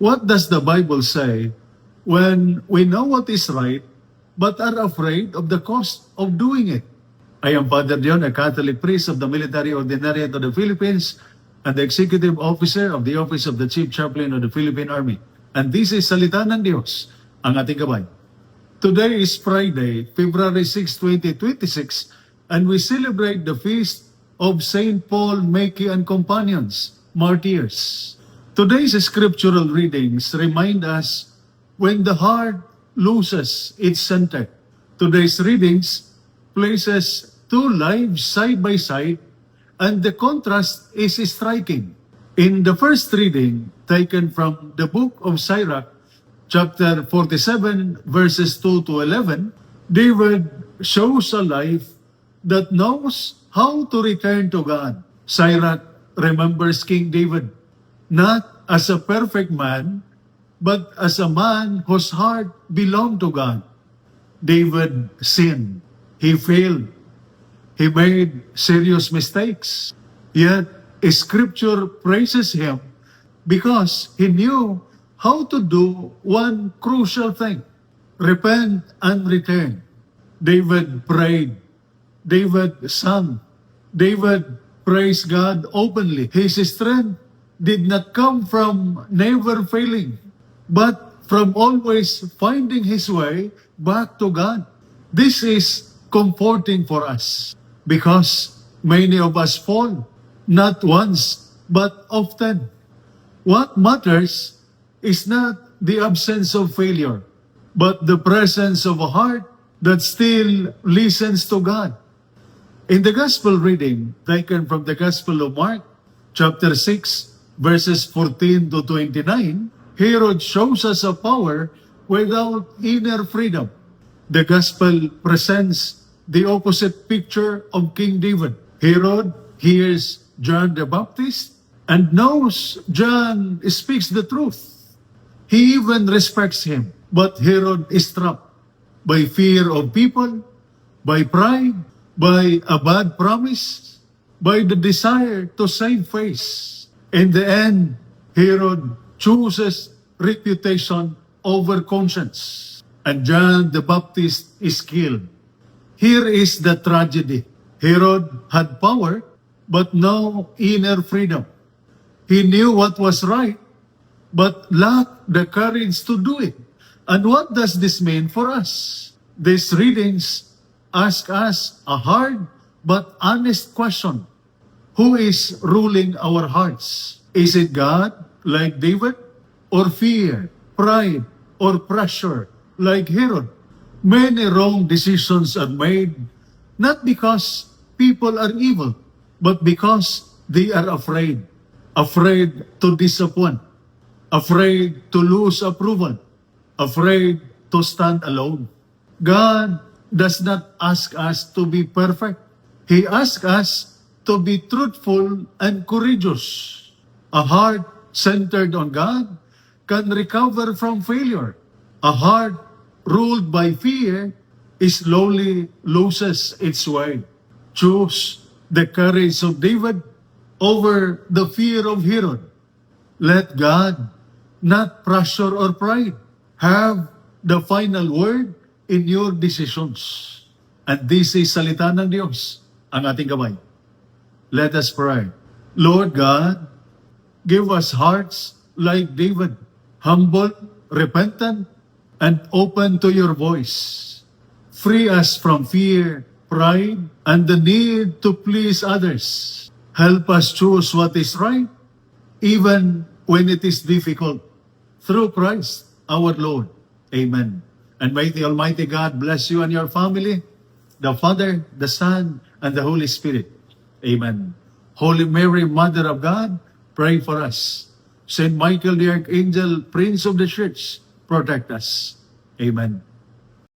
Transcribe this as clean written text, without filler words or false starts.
What does the Bible say when we know what is right but are afraid of the cost of doing it? I am Father John, a Catholic priest of the Military Ordinariate of the Philippines and the Executive Officer of the Office of the Chief Chaplain of the Philippine Army. And this is Salita ng Diyos, ang ating gabay. Today is Friday, February 6, 2026, and we celebrate the feast of Saint Paul, Maki, and Companions, martyrs. Today's scriptural readings remind us when the heart loses its center. Today's readings places two lives side by side, and the contrast is striking. In the first reading, taken from the book of Sirach, chapter 47, verses 2 to 11, David shows a life that knows how to return to God. Sirach remembers King David not as a perfect man, but as a man whose heart belonged to God. David sinned. He failed. He made serious mistakes. Yet, Scripture praises him because he knew how to do one crucial thing: repent and return. David prayed. David sang. David praised God openly. His strength did not come from never failing, but from always finding his way back to God. This is comforting for us because many of us fall, not once, but often. What matters is not the absence of failure, but the presence of a heart that still listens to God. In the Gospel reading taken from the Gospel of Mark, chapter 6, verses 14 to 29, Herod shows us a power without inner freedom. The Gospel presents the opposite picture of King David. Herod hears John the Baptist and knows John speaks the truth. He even respects him. But Herod is trapped by fear of people, by pride, by a bad promise, by the desire to save face. In the end, Herod chooses reputation over conscience, and John the Baptist is killed. Here is the tragedy. Herod had power, but no inner freedom. He knew what was right, but lacked the courage to do it. And what does this mean for us? These readings ask us a hard but honest question. Who is ruling our hearts? Is it God, like David? Or fear, pride, or pressure, like Herod? Many wrong decisions are made, not because people are evil, but because they are afraid. Afraid to disappoint. Afraid to lose approval. Afraid to stand alone. God does not ask us to be perfect. He asks us to be truthful and courageous. A heart centered on God can recover from failure. A heart ruled by fear slowly loses its way. Choose the courage of David over the fear of Herod. Let God, not pressure or pride, have the final word in your decisions. And this is Salita ng Diyos, ang ating gabay. Let us pray. Lord God, give us hearts like David, humble, repentant, and open to your voice. Free us from fear, pride, and the need to please others. Help us choose what is right, even when it is difficult. Through Christ, our Lord. Amen. And may the Almighty God bless you and your family, the Father, the Son, and the Holy Spirit. Amen. Holy Mary, Mother of God, pray for us. Saint Michael the Archangel, Prince of the Church, protect us. Amen.